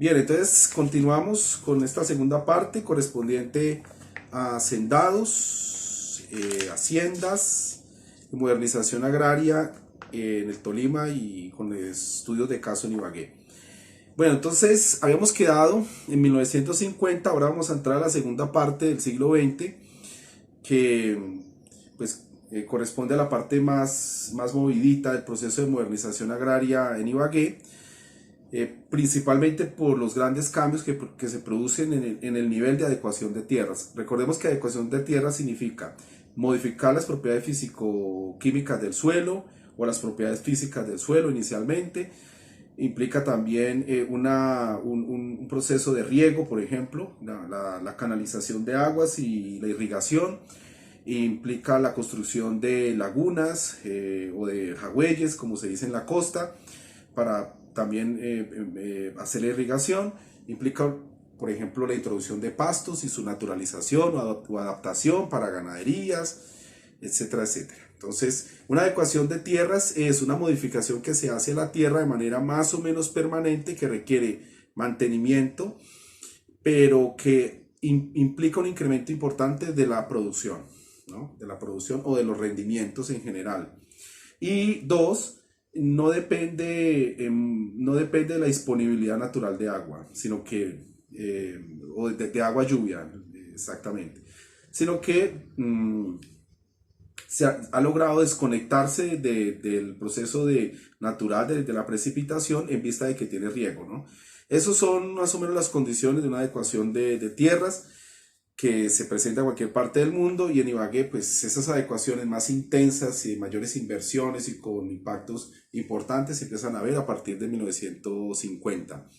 Bien, entonces continuamos con esta segunda parte correspondiente a hacendados, haciendas, modernización agraria en el Tolima y con estudios de caso en Ibagué. Bueno, entonces habíamos quedado en 1950, ahora vamos a entrar a la segunda parte del siglo XX, que pues corresponde a la parte más movidita del proceso de modernización agraria en Ibagué, principalmente por los grandes cambios que se producen en el nivel de adecuación de tierras. Recordemos que adecuación de tierras significa modificar las propiedades físico-químicas del suelo o las propiedades físicas del suelo inicialmente. Implica también un proceso de riego, por ejemplo, la canalización de aguas y la irrigación. Implica la construcción de lagunas o de jagüeyes, como se dice en la costa, para también hacer la irrigación. Implica, por ejemplo, la introducción de pastos y su naturalización o adaptación para ganaderías, etcétera, etcétera. Entonces, una adecuación de tierras es una modificación que se hace a la tierra de manera más o menos permanente, que requiere mantenimiento, pero que implica un incremento importante de la producción, ¿no? De la producción o de los rendimientos en general. Y dos, no depende de la disponibilidad natural de agua, sino que, o de agua lluvia, exactamente, sino que se ha logrado desconectarse del proceso natural de la precipitación en vista de que tiene riego, ¿no? Esas son más o menos las condiciones de una adecuación de tierras que se presenta en cualquier parte del mundo, y en Ibagué pues esas adecuaciones más intensas y de mayores inversiones y con impactos importantes se empiezan a ver a partir de 1950.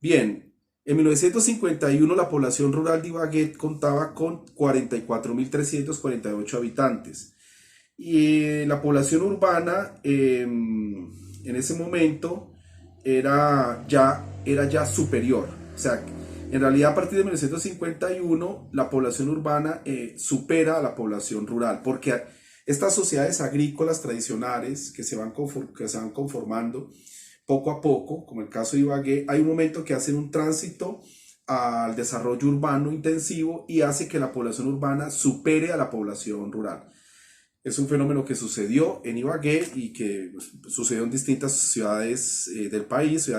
Bien, en 1951 la población rural de Ibagué contaba con 44.348 habitantes, y la población urbana en ese momento era ya superior. O sea, en realidad a partir de 1951 la población urbana supera a la población rural, porque estas sociedades agrícolas tradicionales que se van conformando poco a poco, como el caso de Ibagué, hay un momento que hacen un tránsito al desarrollo urbano intensivo y hace que la población urbana supere a la población rural. Es un fenómeno que sucedió en Ibagué y que sucedió en distintas ciudades del país,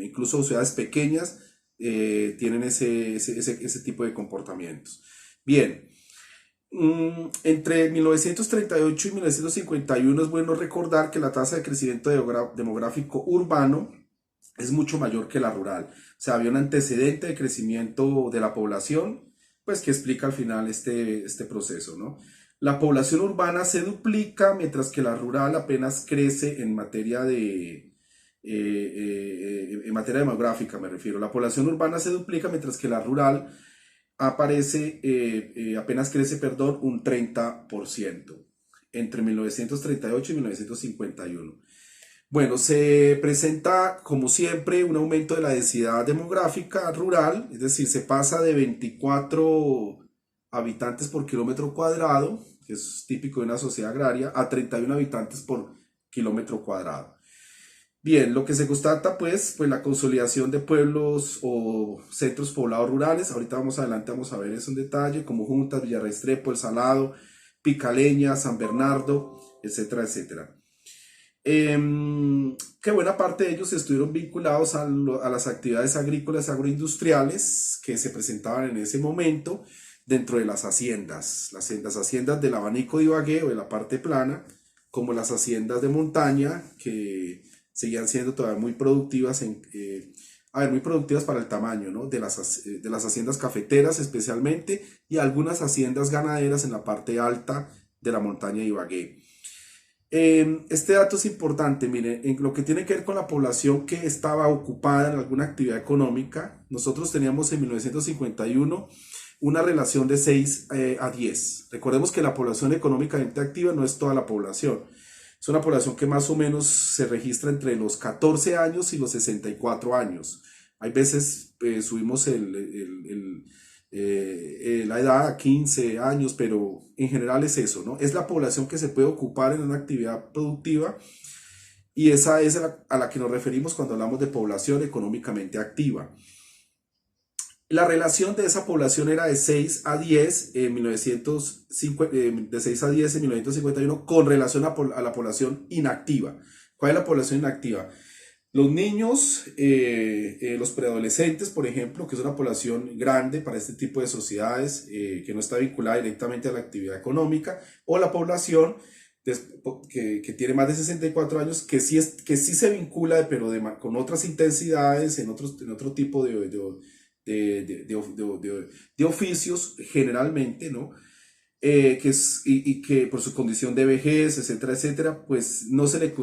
incluso ciudades pequeñas tienen ese tipo de comportamientos. Bien, entre 1938 y 1951 es bueno recordar que la tasa de crecimiento demográfico urbano es mucho mayor que la rural. O sea, había un antecedente de crecimiento de la población, pues que explica al final este proceso, ¿no? La población urbana se duplica, mientras que la rural apenas crece en materia en materia demográfica, me refiero. La población urbana se duplica, mientras que la rural apenas crece, perdón, un 30% entre 1938 y 1951. Bueno, se presenta como siempre un aumento de la densidad demográfica rural, es decir, se pasa de 24 habitantes por kilómetro cuadrado, que es típico de una sociedad agraria, a 31 habitantes por kilómetro cuadrado. Bien, lo que se constata pues la consolidación de pueblos o centros poblados rurales. Ahorita adelante vamos a ver eso en detalle, como Juntas, Villarrestrepo, El Salado, Picaleña, San Bernardo, etcétera, etcétera. Que buena parte de ellos estuvieron vinculados a las actividades agrícolas agroindustriales que se presentaban en ese momento dentro de las haciendas del abanico de Ibagué o de la parte plana, como las haciendas de montaña, que seguían siendo todavía muy productivas, muy productivas para el tamaño, ¿no? de las haciendas cafeteras especialmente, y algunas haciendas ganaderas en la parte alta de la montaña de Ibagué. Este dato es importante, mire, en lo que tiene que ver con la población que estaba ocupada en alguna actividad económica. Nosotros teníamos en 1951 una relación de 6 a 10. Recordemos que la población económicamente activa no es toda la población. Es una población que más o menos se registra entre los 14 años y los 64 años. Hay veces subimos la edad a 15 años, pero en general es eso, ¿no? Es la población que se puede ocupar en una actividad productiva y esa es a la que nos referimos cuando hablamos de población económicamente activa. La relación de esa población era de 6 a 10 en 1950, de 6 a 10 en 1951 con relación a la población inactiva. ¿Cuál es la población inactiva? Los niños, los preadolescentes, por ejemplo, que es una población grande para este tipo de sociedades, que no está vinculada directamente a la actividad económica, o la población que tiene más de 64 años, que sí se vincula, pero con otras intensidades, en otro tipo de oficios, generalmente, ¿no? Y que por su condición de vejez, etcétera, etcétera, pues no se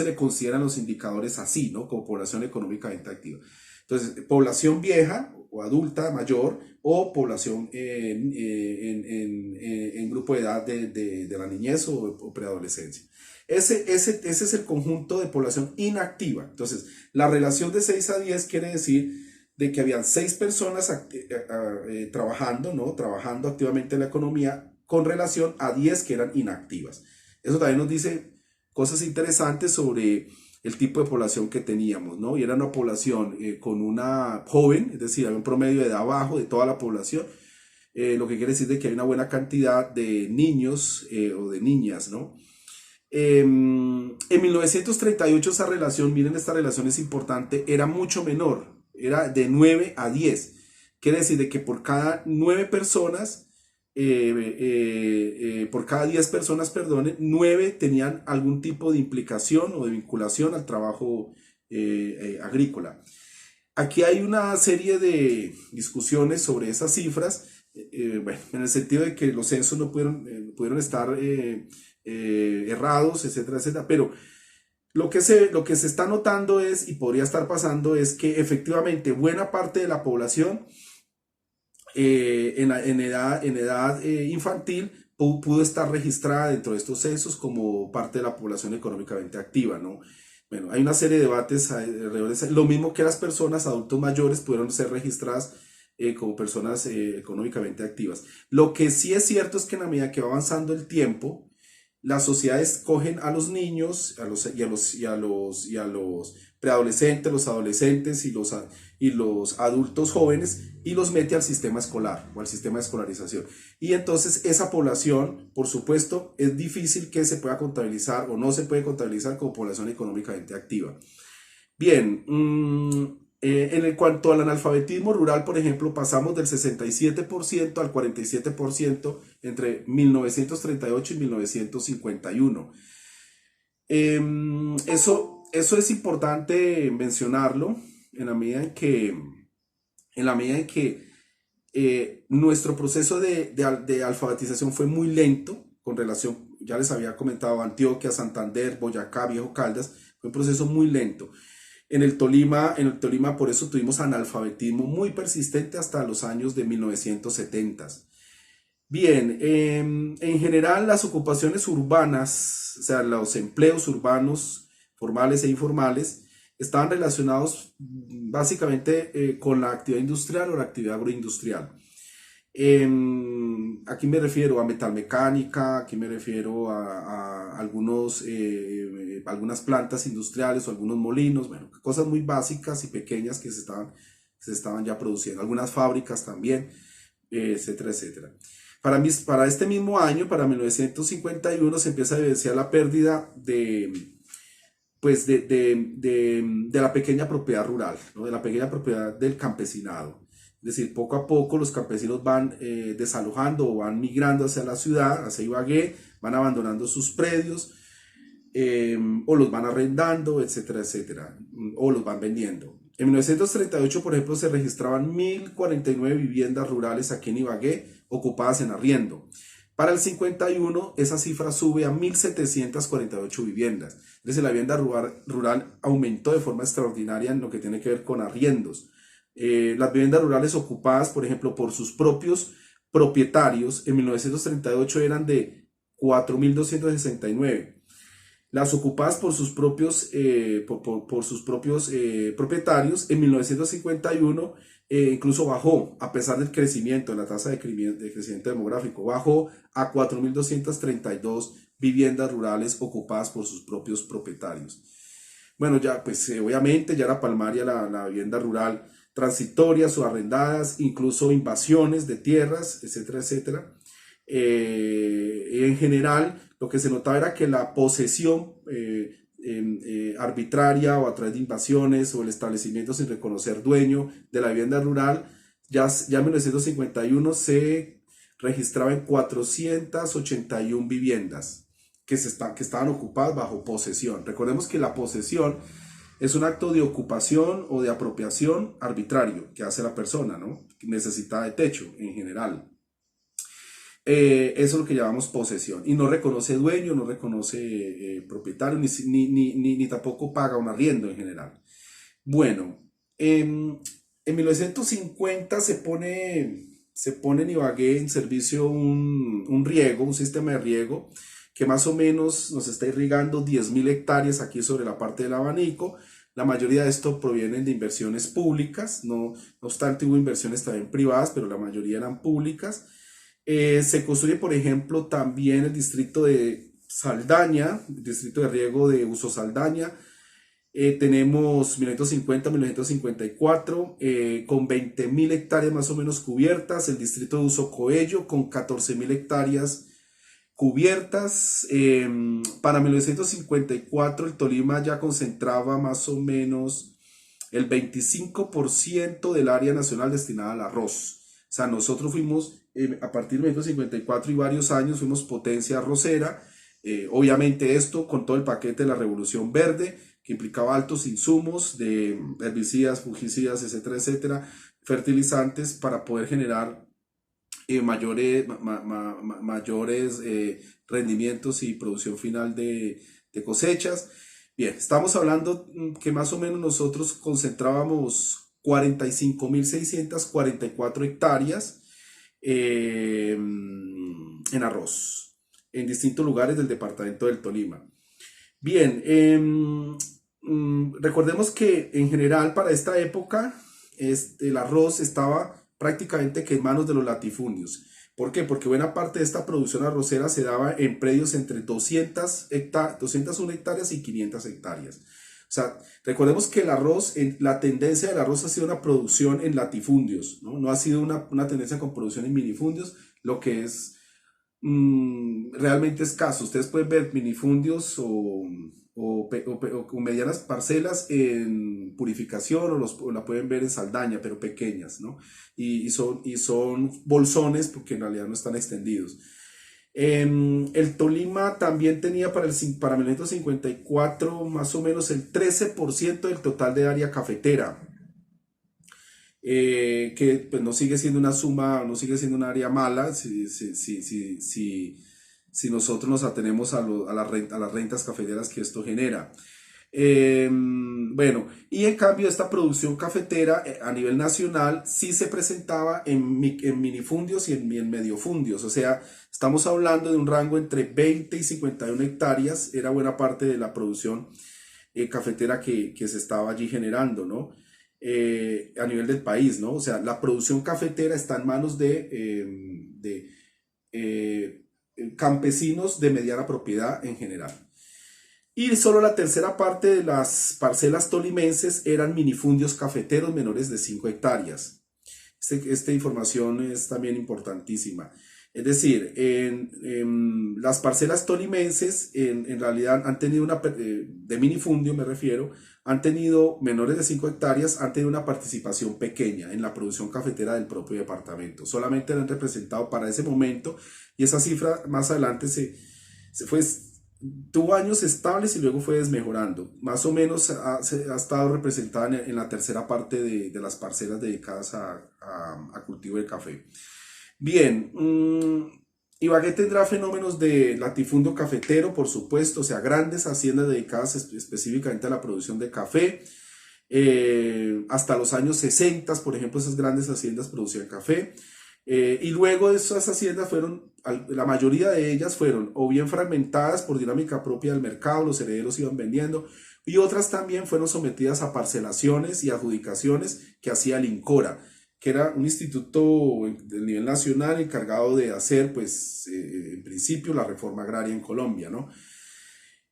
le consideran los indicadores así, ¿no? Como población económicamente activa. Entonces, población vieja o adulta mayor o población en grupo de edad de la niñez o preadolescencia. Ese es el conjunto de población inactiva. Entonces, la relación de 6 a 10 quiere decir de que habían 6 personas trabajando, ¿no? Trabajando activamente en la economía con relación a 10 que eran inactivas. Eso también nos dice cosas interesantes sobre el tipo de población que teníamos, ¿no? Y era una población con una joven, es decir, había un promedio de edad bajo de toda la población, lo que quiere decir de que hay una buena cantidad de niños o de niñas, ¿no? En 1938 esa relación, miren, esta relación es importante, era mucho menor, era de 9 a 10. Quiere decir de que por cada 9 personas, por cada 10 personas, perdón, 9 tenían algún tipo de implicación o de vinculación al trabajo agrícola. Aquí hay una serie de discusiones sobre esas cifras, bueno, en el sentido de que los censos no pudieron estar errados, etcétera, etcétera, pero lo que se está notando es, y podría estar pasando, es que efectivamente buena parte de la población en edad infantil pudo estar registrada dentro de estos censos como parte de la población económicamente activa, ¿no? Bueno, hay una serie de debates alrededor de eso. Lo mismo que las personas adultos mayores pudieron ser registradas como personas económicamente activas. Lo que sí es cierto es que en la medida que va avanzando el tiempo, las sociedades cogen a los niños y a los preadolescentes, los adolescentes y los adultos jóvenes y los mete al sistema escolar o al sistema de escolarización. Y entonces esa población, por supuesto, es difícil que se pueda contabilizar o no se puede contabilizar como población económicamente activa. Bien, en cuanto al analfabetismo rural, por ejemplo, pasamos del 67% al 47% entre 1938 y 1951. Eso es importante mencionarlo en la medida en que nuestro proceso de alfabetización fue muy lento con relación, ya les había comentado, Antioquia, Santander, Boyacá, Viejo Caldas, fue un proceso muy lento. En el Tolima por eso tuvimos analfabetismo muy persistente hasta los años de 1970. Bien, en general las ocupaciones urbanas, o sea, los empleos urbanos formales e informales, estaban relacionados básicamente con la actividad industrial o la actividad agroindustrial. Aquí me refiero a metalmecánica, aquí me refiero a algunas plantas industriales o algunos molinos, bueno, cosas muy básicas y pequeñas que se estaban ya produciendo, algunas fábricas también, etcétera, etcétera. Para este mismo año, para 1951, se empieza a evidenciar la pérdida pues de la pequeña propiedad rural, ¿no? De la pequeña propiedad del campesinado. Es decir, poco a poco los campesinos van desalojando o van migrando hacia la ciudad, hacia Ibagué, van abandonando sus predios o los van arrendando, etcétera, etcétera, o los van vendiendo. En 1938, por ejemplo, se registraban 1049 viviendas rurales aquí en Ibagué ocupadas en arriendo. Para el 51, esa cifra sube a 1748 viviendas. Es decir, la vivienda rural aumentó de forma extraordinaria en lo que tiene que ver con arriendos. Las viviendas rurales ocupadas, por ejemplo, por sus propios propietarios, en 1938 eran de 4.269. Las ocupadas por sus propios, propietarios, en 1951 incluso bajó, a pesar del crecimiento, de la tasa de crecimiento demográfico, bajó a 4.232 viviendas rurales ocupadas por sus propios propietarios. Bueno, ya, pues obviamente ya era palmaria la vivienda rural, transitorias o arrendadas, incluso invasiones de tierras, etcétera, etcétera. En general, lo que se notaba era que la posesión arbitraria o a través de invasiones o el establecimiento sin reconocer dueño de la vivienda rural, ya en 1951 se registraba en 481 viviendas que estaban ocupadas bajo posesión. Recordemos que la posesión es un acto de ocupación o de apropiación arbitrario que hace la persona, ¿no? Necesita de techo en general. Eso es lo que llamamos posesión. Y no reconoce dueño, no reconoce propietario, ni tampoco paga un arriendo en general. Bueno, en 1950 se pone en Ibagué en servicio un riego, un sistema de riego que más o menos nos está irrigando 10.000 hectáreas aquí sobre la parte del abanico. La mayoría de esto provienen de inversiones públicas, no obstante hubo inversiones también privadas, pero la mayoría eran públicas. Se construye, por ejemplo, también el distrito de Saldaña, el distrito de riego de Uso Saldaña. Tenemos 1950-1954 con 20.000 hectáreas más o menos cubiertas, el distrito de Uso Coello con 14.000 hectáreas cubiertas. Para 1954 el Tolima ya concentraba más o menos el 25% del área nacional destinada al arroz. O sea, nosotros fuimos, a partir de 1954 y varios años, fuimos potencia arrocera. Obviamente esto con todo el paquete de la Revolución Verde, que implicaba altos insumos de herbicidas, fungicidas, etcétera, etcétera, fertilizantes para poder generar mayores rendimientos y producción final de cosechas. Bien, estamos hablando que más o menos nosotros concentrábamos 45.644 hectáreas en arroz en distintos lugares del departamento del Tolima. Bien, recordemos que en general para esta época el arroz estaba prácticamente que en manos de los latifundios. ¿Por qué? Porque buena parte de esta producción arrocera se daba en predios entre 201 hectáreas y 500 hectáreas. O sea, recordemos que el arroz, la tendencia del arroz ha sido una producción en latifundios, ¿no? No ha sido una tendencia con producción en minifundios, lo que es realmente escaso. Ustedes pueden ver minifundios o medianas parcelas en Purificación o la pueden ver en Saldaña, pero pequeñas, ¿no? Y son bolsones porque en realidad no están extendidos. El Tolima también tenía para 1954 más o menos el 13% del total de área cafetera, que pues no sigue siendo una suma, no sigue siendo un área mala si nosotros nos atenemos a las rentas cafeteras que esto genera. Bueno, y en cambio esta producción cafetera a nivel nacional sí se presentaba en minifundios y en mediofundios, o sea, estamos hablando de un rango entre 20 y 51 hectáreas, era buena parte de la producción cafetera que se estaba allí generando, ¿no? A nivel del país, ¿no? O sea, la producción cafetera está en manos de campesinos de mediana propiedad en general. Y solo la tercera parte de las parcelas eran minifundios cafeteros menores de 5 hectáreas. Esta información es también importantísima. Es decir, en las parcelas tolimenses en realidad han tenido de minifundio me refiero, han tenido menores de 5 hectáreas, han tenido una participación pequeña en la producción cafetera del propio departamento. Solamente han representado para ese momento y esa cifra más adelante tuvo años estables y luego fue desmejorando. Más o menos ha estado representada en la tercera parte de las parcelas dedicadas a cultivo de café. Bien, Ibagué tendrá fenómenos de latifundio cafetero, por supuesto, o sea, grandes haciendas dedicadas específicamente a la producción de café. Hasta los años 60, por ejemplo, esas grandes haciendas producían café. Y luego esas haciendas la mayoría de ellas fueron o bien fragmentadas por dinámica propia del mercado, los herederos iban vendiendo, y otras también fueron sometidas a parcelaciones y adjudicaciones que hacía el INCORA, que era un instituto del nivel nacional encargado de hacer, pues, en principio la reforma agraria en Colombia, ¿no?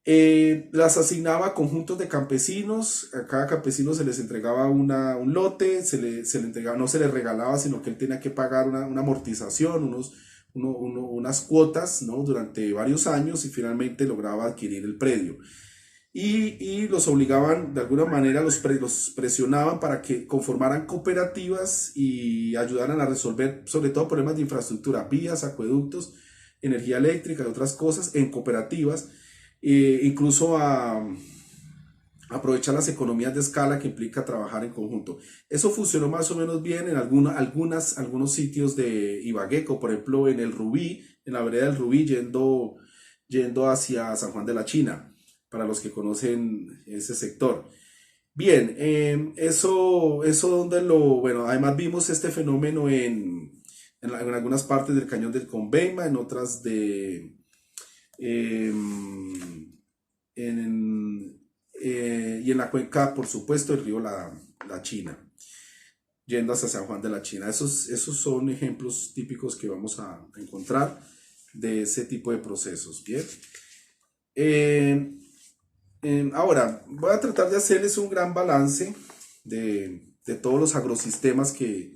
Las asignaba a conjuntos de campesinos, a cada campesino se les entregaba un lote, se le entregaba, no se le regalaba, sino que él tenía que pagar una amortización, unas cuotas, ¿no? Durante varios años y finalmente lograba adquirir el predio. Y los obligaban, de alguna manera, los presionaban para que conformaran cooperativas y ayudaran a resolver sobre todo problemas de infraestructura, vías, acueductos, energía eléctrica y otras cosas en cooperativas, incluso a aprovechar las economías de escala que implica trabajar en conjunto. Eso funcionó más o menos bien en algunos sitios de Ibagué, como por ejemplo en el Rubí, en la vereda del Rubí, yendo hacia San Juan de la China, para los que conocen ese sector. Bien, eso bueno, además vimos este fenómeno en algunas partes del cañón del Conveima, en otras en, y en la cuenca, por supuesto, del río la China, yendo hacia San Juan de la China. Esos son ejemplos típicos que vamos a encontrar de ese tipo de procesos. Bien. Eh, Ahora, voy a tratar de hacerles un gran balance de todos los agrosistemas que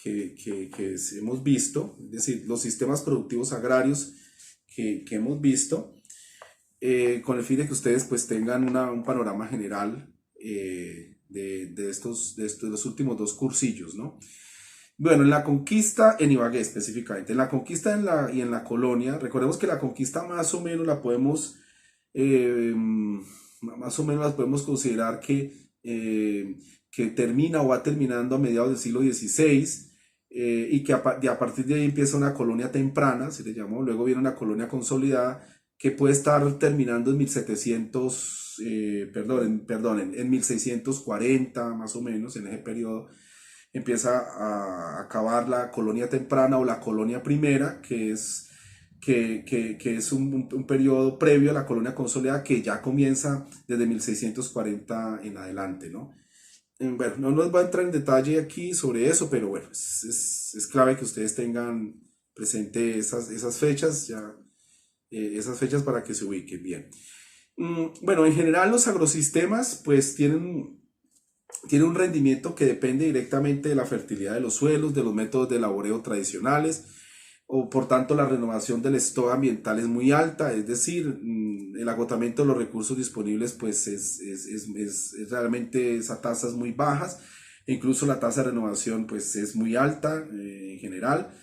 hemos visto, es decir, los sistemas productivos agrarios que hemos visto, con el fin de que ustedes pues tengan un panorama general de los últimos dos cursillos, ¿no? Bueno, en la conquista, en Ibagué específicamente, en la conquista y en la colonia, recordemos que la conquista más o menos la podemos, más o menos las podemos considerar que termina o va terminando a mediados del siglo XVI, y que a partir de ahí empieza una colonia temprana, se le llamó, luego viene una colonia consolidada que puede estar terminando en 1700, en 1640 más o menos, en ese periodo empieza a acabar la colonia temprana o la colonia primera, que es un periodo previo a la colonia consolidada que ya comienza desde 1640 en adelante, ¿no? Bueno, no nos va a entrar en detalle aquí sobre eso, pero bueno, es clave que ustedes tengan presente esas fechas, ya, esas fechas para que se ubiquen bien. Bueno, en general los agrosistemas pues tienen un rendimiento que depende directamente de la fertilidad de los suelos, de los métodos de laboreo tradicionales, o por tanto la renovación del stock ambiental es muy alta, es decir, el agotamiento de los recursos disponibles pues realmente esa tasa es muy bajas, e incluso la tasa de renovación pues es muy alta en general.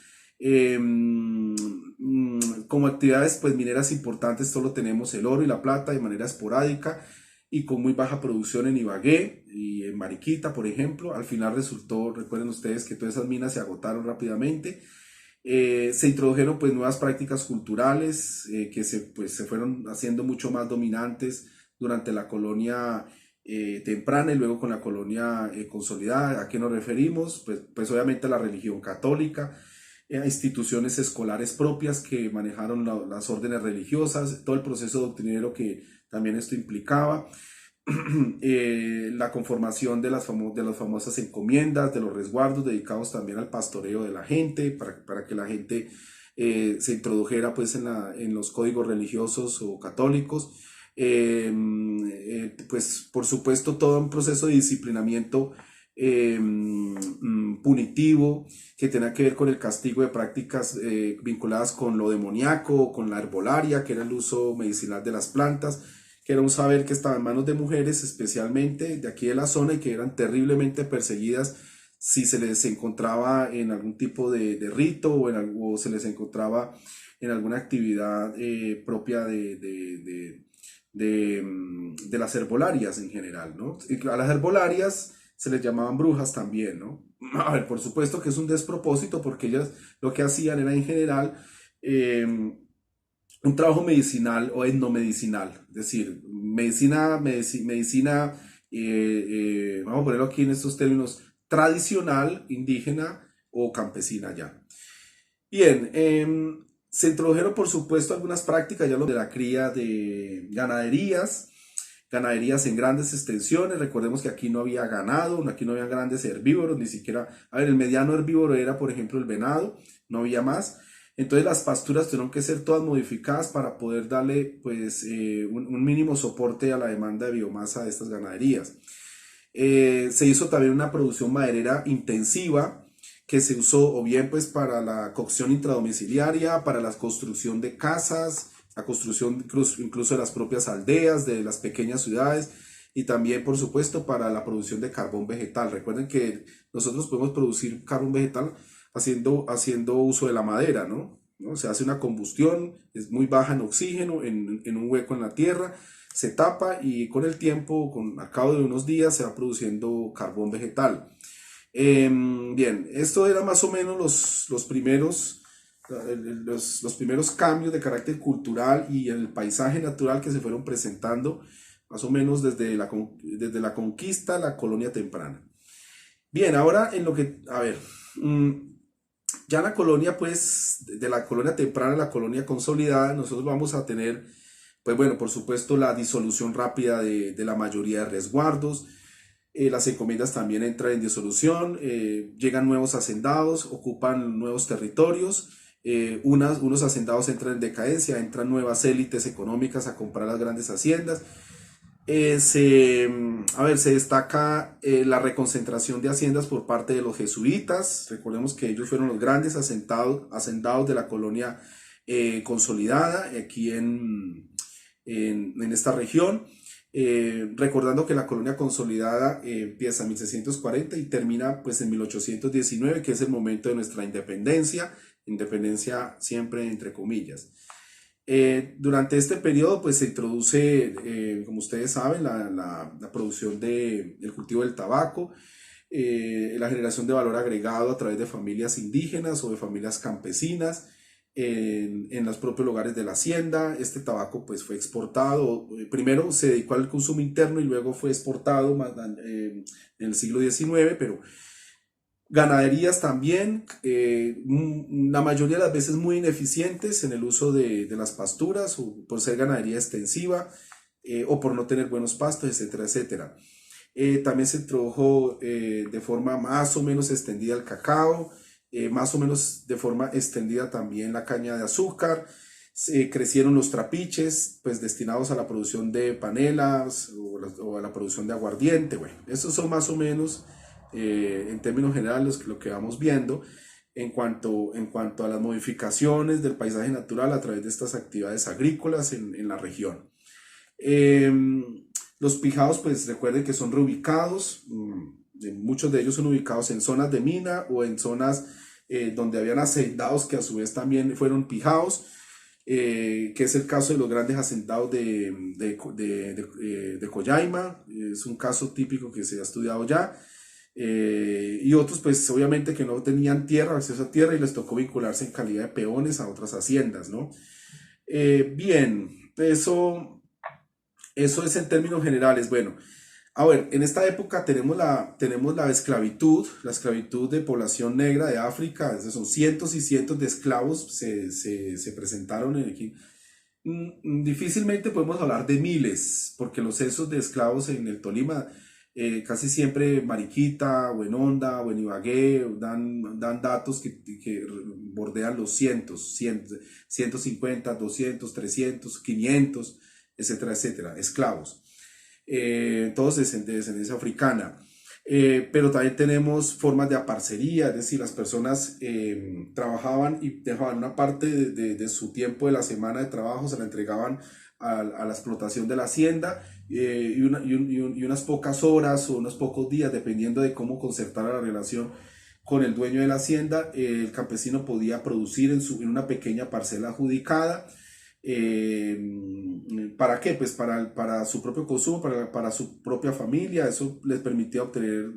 Como actividades pues mineras importantes solo tenemos el oro y la plata de manera esporádica y con muy baja producción en Ibagué y en Mariquita, por ejemplo. Al final resultó, recuerden ustedes que todas esas minas se agotaron rápidamente. Se introdujeron pues nuevas prácticas culturales que se fueron haciendo mucho más dominantes durante la colonia temprana y luego con la colonia consolidada. ¿A qué nos referimos? Pues obviamente a la religión católica, a instituciones escolares propias que manejaron las órdenes religiosas, todo el proceso doctrinero que también esto implicaba, la conformación de las famosas encomiendas, de los resguardos dedicados también al pastoreo de la gente, para que la gente se introdujera pues en los códigos religiosos o católicos. Pues por supuesto todo un proceso de disciplinamiento punitivo que tenía que ver con el castigo de prácticas vinculadas con lo demoníaco, con la herbolaria, que era el uso medicinal de las plantas, que era un saber que estaba en manos de mujeres, especialmente de aquí de la zona, y que eran terriblemente perseguidas si se les encontraba en algún tipo de rito o se les encontraba en alguna actividad propia de las herbolarias en general, ¿no? Y a las herbolarias se les llamaban brujas también, ¿no? A ver, por supuesto que es un despropósito porque ellas lo que hacían era en general un trabajo medicinal o etnomedicinal, es decir, medicina, vamos a ponerlo aquí en estos términos, tradicional, indígena o campesina ya. Bien, se introdujeron por supuesto algunas prácticas ya lo de la cría de ganaderías en grandes extensiones. Recordemos que aquí no había ganado, aquí no había grandes herbívoros, ni siquiera, a ver, el mediano herbívoro era por ejemplo el venado, no había más. Entonces las pasturas tuvieron que ser todas modificadas para poder darle pues un mínimo soporte a la demanda de biomasa de estas ganaderías. Se hizo también una producción maderera intensiva que se usó o bien pues para la cocción intradomiciliaria, para la construcción de casas, la construcción incluso de las propias aldeas, de las pequeñas ciudades y también por supuesto para la producción de carbón vegetal. Recuerden que nosotros podemos producir carbón vegetal haciendo uso de la madera, ¿no? ¿No? Se hace una combustión, es muy baja en oxígeno, en un hueco en la tierra, se tapa y con el tiempo, a cabo de unos días, se va produciendo carbón vegetal. Bien, esto era más o menos los primeros cambios de carácter cultural y el paisaje natural que se fueron presentando más o menos desde la conquista, la colonia temprana. Bien, ahora en lo que, a ver, ya la colonia, pues, de la colonia temprana a la colonia consolidada, nosotros vamos a tener, pues bueno, por supuesto, la disolución rápida de la mayoría de resguardos. Las encomiendas también entran en disolución, llegan nuevos hacendados, ocupan nuevos territorios, unos hacendados entran en decadencia, entran nuevas élites económicas a comprar las grandes haciendas. Se destaca la reconcentración de haciendas por parte de los jesuitas. Recordemos que ellos fueron los grandes hacendados de la colonia consolidada aquí en esta región. Recordando que la colonia consolidada empieza en 1640 y termina pues en 1819, que es el momento de nuestra independencia siempre entre comillas. Durante este periodo pues se introduce, como ustedes saben, la producción del cultivo del tabaco, la generación de valor agregado a través de familias indígenas o de familias campesinas en los propios lugares de la hacienda. Este tabaco pues fue exportado, primero se dedicó al consumo interno y luego fue exportado en el siglo XIX, pero ganaderías también, la mayoría de las veces muy ineficientes en el uso de las pasturas, o por ser ganadería extensiva, o por no tener buenos pastos, etcétera, etcétera. También se introdujo de forma más o menos extendida el cacao, más o menos de forma extendida también la caña de azúcar. Crecieron los trapiches, pues destinados a la producción de panelas o a la producción de aguardiente. Bueno, esos son más o menos en términos generales lo que vamos viendo en cuanto a las modificaciones del paisaje natural a través de estas actividades agrícolas en la región. Los pijados, pues recuerden que son reubicados, muchos de ellos son ubicados en zonas de mina o en zonas donde habían hacendados que a su vez también fueron pijados, que es el caso de los grandes hacendados de Collaima. Es un caso típico que se ha estudiado ya. Y otros pues obviamente que no tenían acceso a tierra y les tocó vincularse en calidad de peones a otras haciendas, ¿no? Bien, eso es en términos generales. Bueno, a ver, en esta época tenemos la esclavitud de población negra de África. Son cientos y cientos de esclavos se presentaron aquí. Difícilmente podemos hablar de miles, porque los censos de esclavos en el Tolima casi siempre Mariquita, Buenonda, Ibagué dan datos que bordean los cientos, 150, 200, 300, 500, etcétera, etcétera, esclavos, todos de descendencia africana. Pero también tenemos formas de aparcería, es decir, las personas trabajaban y dejaban una parte de su tiempo de la semana de trabajo, se la entregaban a la explotación de la hacienda, y unas pocas horas o unos pocos días, dependiendo de cómo concertara la relación con el dueño de la hacienda, el campesino podía producir en una pequeña parcela adjudicada. ¿Para qué? Pues para su propio consumo, para su propia familia. Eso les permitía obtener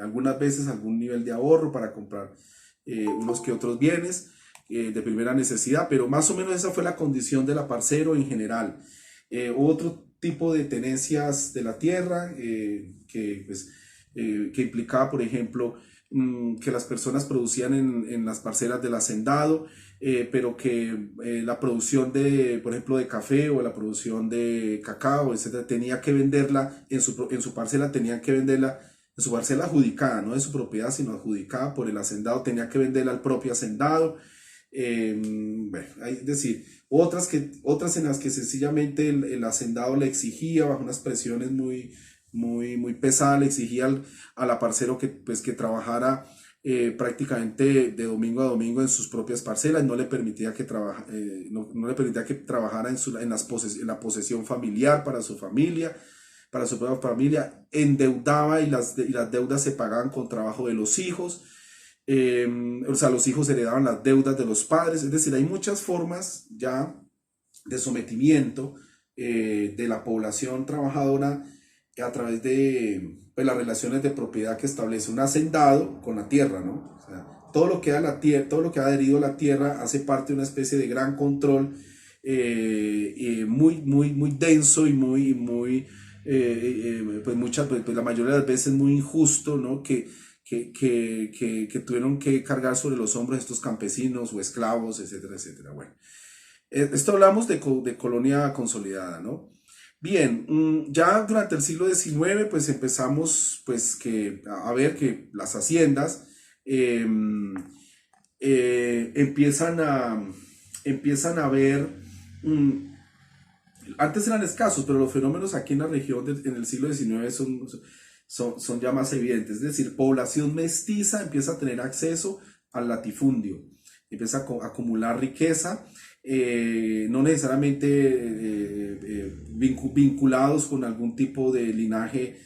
algunas veces algún nivel de ahorro para comprar unos que otros bienes de primera necesidad, pero más o menos esa fue la condición del aparcero en general. Otro tipo de tenencias de la tierra que implicaba, por ejemplo, que las personas producían en las parcelas del hacendado, pero que la producción por ejemplo, de café o la producción de cacao, etcétera, tenía que venderla en su parcela, tenían que venderla en su parcela adjudicada, no de su propiedad, sino adjudicada por el hacendado, tenía que venderla al propio hacendado. Bueno, es decir, otras en las que sencillamente el hacendado le exigía, bajo unas presiones muy pesadas, le exigía al aparcero pues, que trabajara prácticamente de domingo a domingo en sus propias parcelas, no le permitía no le permitía que trabajara en la posesión familiar para su propia familia, endeudaba y las deudas se pagaban con trabajo de los hijos. O sea, los hijos heredaban las deudas de los padres, es decir, hay muchas formas ya de sometimiento de la población trabajadora a través de pues, las relaciones de propiedad que establece un hacendado con la tierra, ¿no? O sea, todo lo que todo lo que ha adherido a la tierra hace parte de una especie de gran control muy denso y pues la mayoría de las veces muy injusto, ¿no? Que tuvieron que cargar sobre los hombros estos campesinos o esclavos, etcétera, etcétera. Bueno, esto hablamos de colonia consolidada, ¿no? Bien, ya durante el siglo XIX pues empezamos pues a ver que las haciendas eh, empiezan empiezan a ver, mm, antes eran escasos, pero los fenómenos aquí en la región en el siglo XIX son ya más evidentes. Es decir, población mestiza empieza a tener acceso al latifundio, empieza a acumular riqueza, no necesariamente vinculados con algún tipo de linaje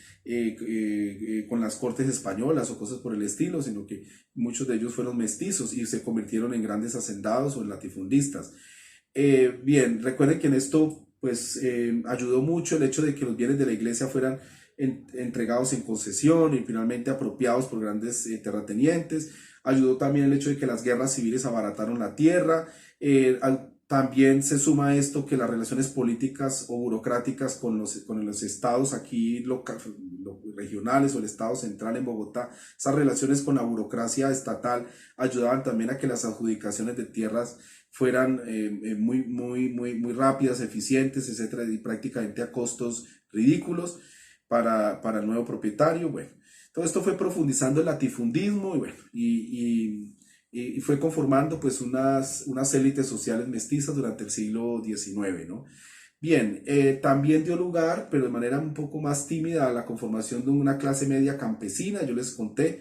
con las cortes españolas o cosas por el estilo, sino que muchos de ellos fueron mestizos y se convirtieron en grandes hacendados o en latifundistas. Bien, recuerden que en esto pues ayudó mucho el hecho de que los bienes de la iglesia fueran entregados en concesión y finalmente apropiados por grandes terratenientes. Ayudó también el hecho de que las guerras civiles abarataron la tierra. También se suma a esto que las relaciones políticas o burocráticas con los estados aquí regionales o el estado central en Bogotá, esas relaciones con la burocracia estatal ayudaban también a que las adjudicaciones de tierras fueran muy rápidas, eficientes, etcétera, y prácticamente a costos ridículos para el nuevo propietario. Bueno, todo esto fue profundizando el latifundismo y bueno, y fue conformando pues unas élites sociales mestizas durante el siglo XIX, ¿no? Bien, también dio lugar, pero de manera un poco más tímida, a la conformación de una clase media campesina. Yo les conté,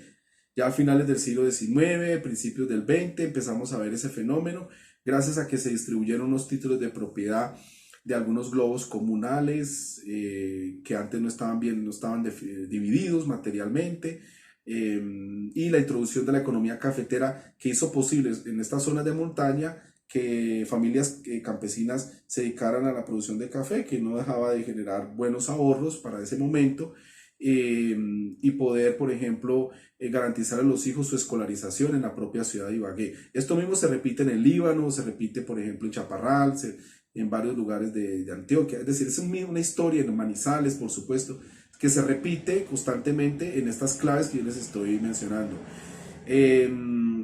ya a finales del siglo XIX, principios del XX, empezamos a ver ese fenómeno, gracias a que se distribuyeron unos títulos de propiedad de algunos globos comunales que antes no estaban bien, no estaban divididos materialmente, y la introducción de la economía cafetera que hizo posible en estas zonas de montaña que familias campesinas se dedicaran a la producción de café, que no dejaba de generar buenos ahorros para ese momento, y poder, por ejemplo, garantizar a los hijos su escolarización en la propia ciudad de Ibagué. Esto mismo se repite en el Líbano, se repite, por ejemplo, en Chaparral, en varios lugares de Antioquia. Es decir, es una historia en Manizales, por supuesto, que se repite constantemente en estas claves que yo les estoy mencionando.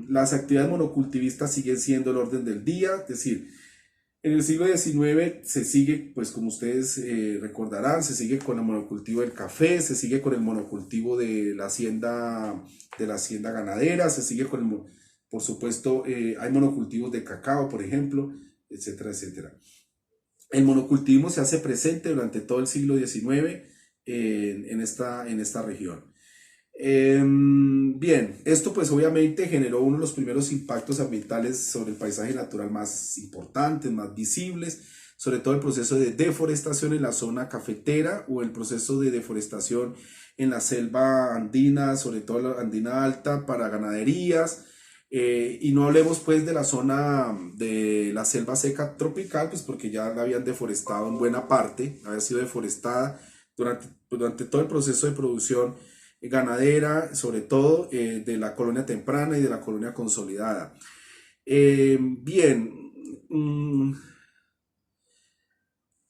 Las actividades monocultivistas siguen siendo el orden del día, es decir, en el siglo XIX se sigue, pues como ustedes recordarán, se sigue con el monocultivo del café, se sigue con el monocultivo de la hacienda ganadera, se sigue con por supuesto, hay monocultivos de cacao, por ejemplo, etcétera, etcétera. El monocultivismo se hace presente durante todo el siglo XIX en esta región. Bien, esto pues obviamente generó uno de los primeros impactos ambientales sobre el paisaje natural más importantes, más visibles, sobre todo el proceso de deforestación en la zona cafetera o el proceso de deforestación en la selva andina, sobre todo la andina alta para ganaderías, y no hablemos pues de la zona de la selva seca tropical, pues porque ya la habían deforestado en buena parte, había sido deforestada durante todo el proceso de producción ganadera, sobre todo de la colonia temprana y de la colonia consolidada. Bien,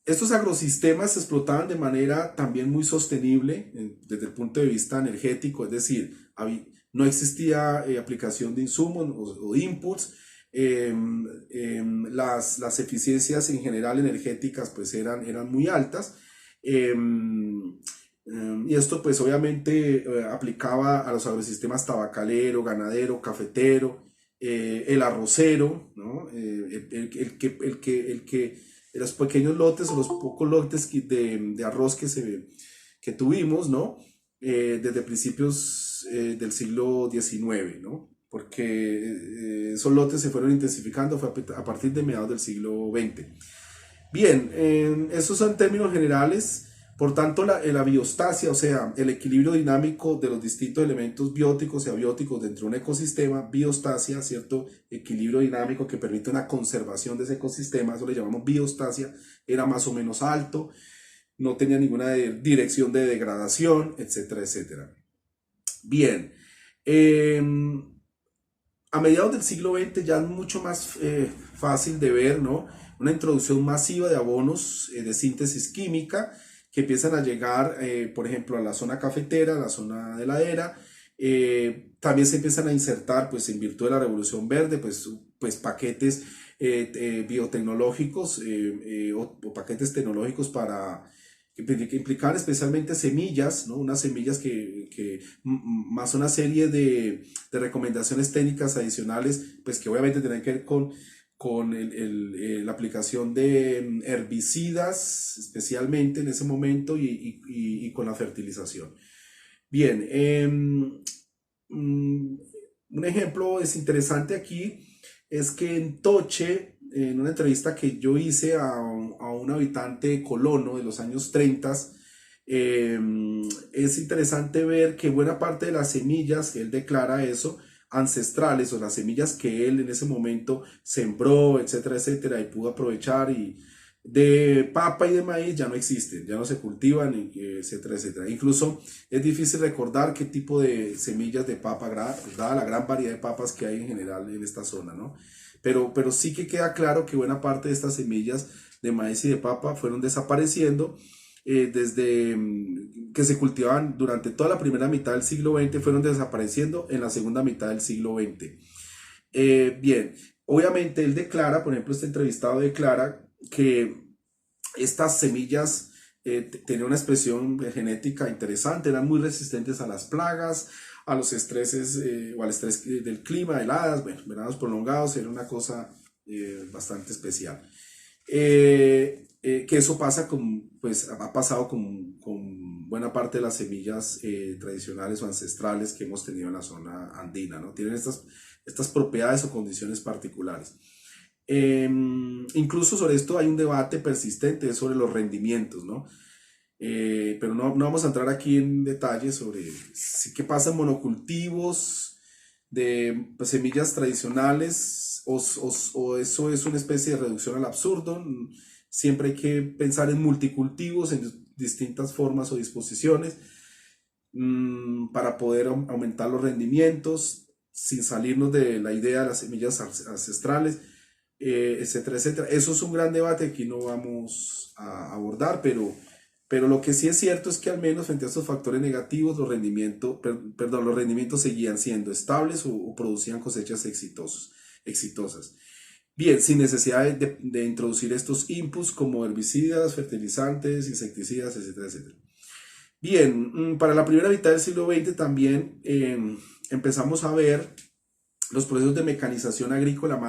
estos agrosistemas se explotaban de manera también muy sostenible desde el punto de vista energético, es decir, no existía aplicación de insumos o inputs, las eficiencias en general energéticas pues eran muy altas, y esto pues obviamente aplicaba a los agrosistemas tabacalero, ganadero, cafetero, el arrocero, ¿no? Los pequeños lotes o los pocos lotes de arroz que tuvimos, ¿no? Desde principios del siglo XIX, ¿no? Porque esos lotes se fueron intensificando fue a partir de mediados del siglo XX. Bien, esos son términos generales. Por tanto, la biostasia, o sea, el equilibrio dinámico de los distintos elementos bióticos y abióticos dentro de un ecosistema, biostasia, ¿cierto? Equilibrio dinámico que permite una conservación de ese ecosistema, eso le llamamos biostasia, era más o menos alto, no tenía ninguna dirección de degradación, etcétera, etcétera. Bien, eh, a mediados del siglo XX ya es mucho más fácil de ver, ¿no? Una introducción masiva de abonos de síntesis química que empiezan a llegar, por ejemplo, a la zona cafetera, a la zona de ladera. También se empiezan a insertar, pues en virtud de la Revolución Verde, pues paquetes biotecnológicos o paquetes tecnológicos que implicaban especialmente semillas, ¿no? Unas semillas más una serie de recomendaciones técnicas adicionales, pues que obviamente tienen que ver con la aplicación de herbicidas, especialmente en ese momento, y con la fertilización. Bien, un ejemplo es interesante aquí, es que en Toche, en una entrevista que yo hice a un habitante colono de los años 30, eh, es interesante ver que buena parte de las semillas, que él declara eso, ancestrales o las semillas que él en ese momento sembró, etcétera, etcétera, y pudo aprovechar de papa y de maíz ya no existen, ya no se cultivan, etcétera, etcétera. Incluso es difícil recordar qué tipo de semillas de papa, dada la gran variedad de papas que hay en general en esta zona, ¿no? Pero sí que queda claro que buena parte de estas semillas de maíz y de papa fueron desapareciendo desde que se cultivaban durante toda la primera mitad del siglo XX, fueron desapareciendo en la segunda mitad del siglo XX. Bien, obviamente él declara, por ejemplo, este entrevistado declara que estas semillas tenían una expresión genética interesante, eran muy resistentes a las plagas, a los estreses o al estrés del clima, heladas, bueno, veranos prolongados, era una cosa bastante especial. Que eso pasa pues ha pasado con buena parte de las semillas tradicionales o ancestrales que hemos tenido en la zona andina, ¿no? Tienen estas propiedades o condiciones particulares. Incluso sobre esto hay un debate persistente sobre los rendimientos, ¿no? Pero no vamos a entrar aquí en detalle sobre qué pasa en monocultivos de pues, semillas tradicionales o eso es una especie de reducción al absurdo. Siempre hay que pensar en multicultivos, en distintas formas o disposiciones para poder aumentar los rendimientos sin salirnos de la idea de las semillas ancestrales, etcétera, etcétera. Eso es un gran debate que aquí no vamos a abordar, pero lo que sí es cierto es que al menos frente a estos factores negativos, los rendimientos seguían siendo estables o producían cosechas exitosas. Bien, sin necesidad de introducir estos inputs como herbicidas, fertilizantes, insecticidas, etcétera, etcétera. Bien, para la primera mitad del siglo XX también empezamos a ver los procesos de mecanización agrícola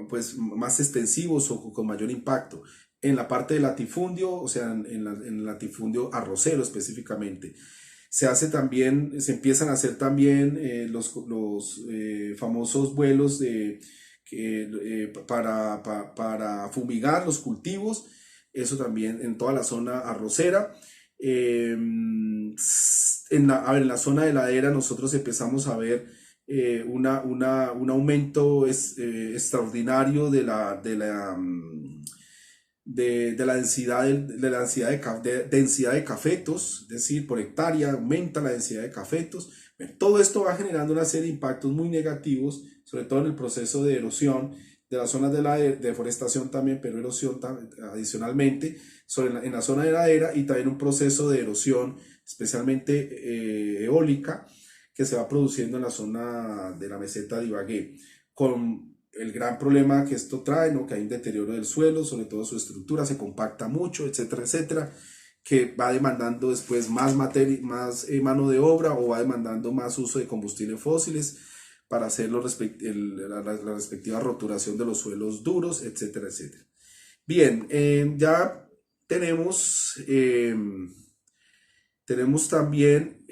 pues más extensivos o con mayor impacto en la parte del latifundio, o sea, en el latifundio arrocero específicamente. Se empiezan a hacer también los famosos vuelos para fumigar los cultivos, eso también en toda la zona arrocera. En la zona de ladera nosotros empezamos a ver un aumento extraordinario de la densidad de cafetos, es decir, por hectárea aumenta la densidad de cafetos. Todo esto va generando una serie de impactos muy negativos, sobre todo en el proceso de erosión de las zonas de deforestación también, pero erosión adicionalmente en la zona de ladera, y también un proceso de erosión especialmente eólica que se va produciendo en la zona de la meseta de Ibagué, con el gran problema que esto trae, ¿no? Que hay un deterioro del suelo, sobre todo su estructura, se compacta mucho, etcétera, etcétera, que va demandando después más mano de obra o va demandando más uso de combustibles fósiles. para hacer la respectiva roturación de los suelos duros, etcétera, etcétera. Bien, ya tenemos también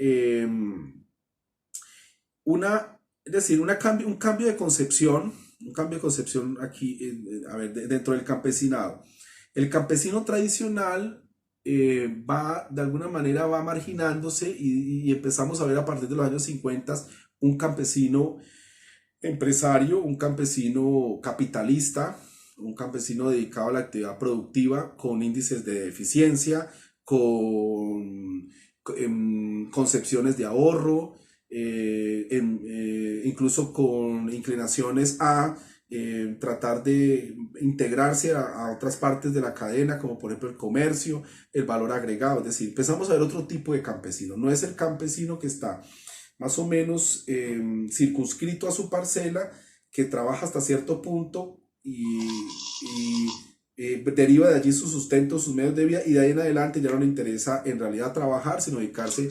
un cambio de concepción, aquí, a ver, dentro del campesinado. El campesino tradicional de alguna manera va marginándose y empezamos a ver a partir de los años 50 un campesino empresario, un campesino capitalista, un campesino dedicado a la actividad productiva con índices de eficiencia, con concepciones de ahorro, incluso con inclinaciones a tratar de integrarse a otras partes de la cadena, como por ejemplo el comercio, el valor agregado. Es decir, empezamos a ver otro tipo de campesino. No es el campesino que está más o menos circunscrito a su parcela, que trabaja hasta cierto punto y deriva de allí su sustento, sus medios de vida, y de ahí en adelante ya no le interesa en realidad trabajar, sino dedicarse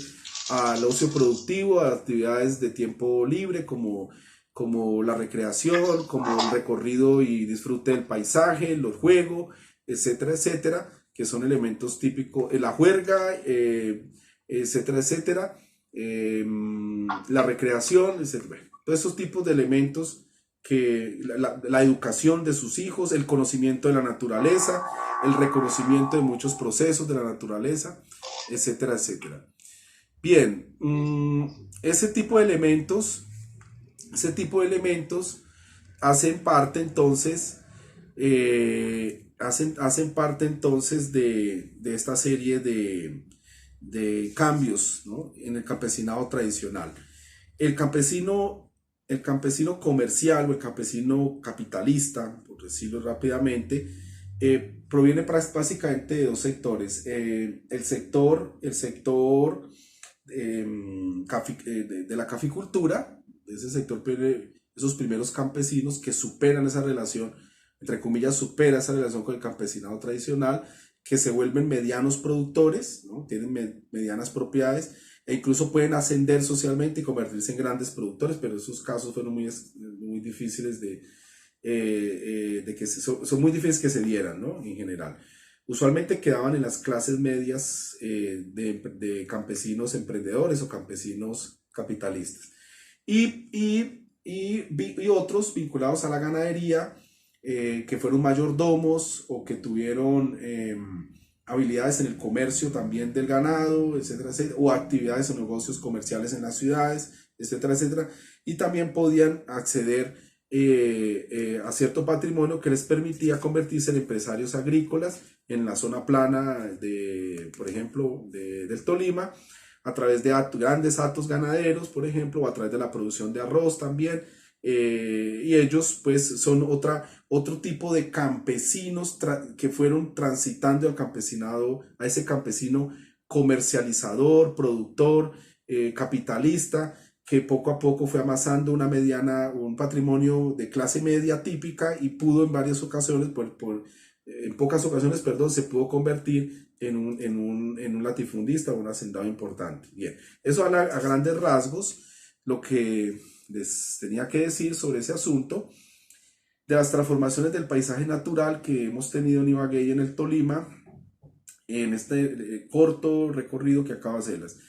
al ocio productivo, a actividades de tiempo libre como la recreación, como el recorrido y disfrute del paisaje, los juegos, etcétera, etcétera, que son elementos típicos, la juerga, etcétera, etcétera, la recreación, etcétera. Bueno, todos esos tipos de elementos que la educación de sus hijos, el conocimiento de la naturaleza, el reconocimiento de muchos procesos de la naturaleza, etcétera, etcétera. Bien, ese tipo de elementos hacen parte entonces, hacen parte entonces de esta serie de cambios, ¿no?, en el campesinado tradicional. El campesino comercial o el campesino capitalista, por decirlo rápidamente, proviene básicamente de dos sectores. El sector de la caficultura, ese sector, esos primeros campesinos que superan esa relación, entre comillas, supera esa relación con el campesinado tradicional, que se vuelven medianos productores, ¿no?, tienen medianas propiedades, e incluso pueden ascender socialmente y convertirse en grandes productores, pero esos casos fueron muy difíciles son muy difíciles que se dieran, ¿no?, en general. Usualmente quedaban en las clases medias de campesinos emprendedores o campesinos capitalistas. Y otros vinculados a la ganadería, que fueron mayordomos o que tuvieron habilidades en el comercio también del ganado, etcétera, etcétera, o actividades o negocios comerciales en las ciudades, etcétera, etcétera, y también podían acceder a cierto patrimonio que les permitía convertirse en empresarios agrícolas en la zona plana por ejemplo, del Tolima, a través de grandes hatos ganaderos, por ejemplo, o a través de la producción de arroz también. Y ellos pues son otro tipo de campesinos que fueron transitando a ese campesino comercializador, productor, capitalista, que poco a poco fue amasando un patrimonio de clase media típica y pudo en varias ocasiones, en pocas ocasiones, perdón, se pudo convertir en un latifundista o un hacendado importante. Bien, eso a grandes rasgos lo que les tenía que decir sobre ese asunto de las transformaciones del paisaje natural que hemos tenido en Ibagué y en el Tolima en este corto recorrido que acabo de hacerles.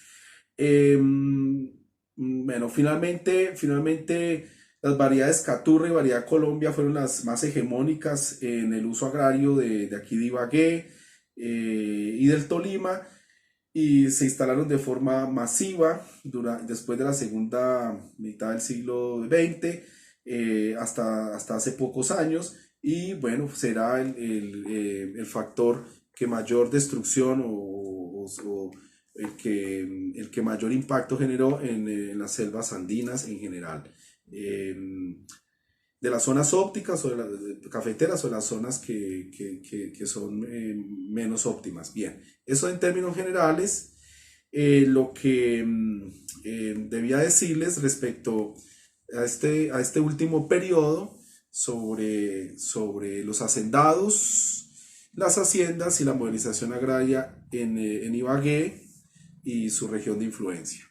Bueno, finalmente las variedades Caturra y variedad Colombia fueron las más hegemónicas en el uso agrario de aquí de Ibagué y del Tolima, y se instalaron de forma masiva después de la segunda mitad del siglo XX, hasta hace pocos años, y bueno, será el factor que mayor destrucción o el que mayor impacto generó en las selvas andinas en general. De las zonas ópticas o cafeteras o las zonas que son menos óptimas. Bien, eso en términos generales, lo que debía decirles respecto a este último periodo sobre los hacendados, las haciendas y la modernización agraria en Ibagué y su región de influencia.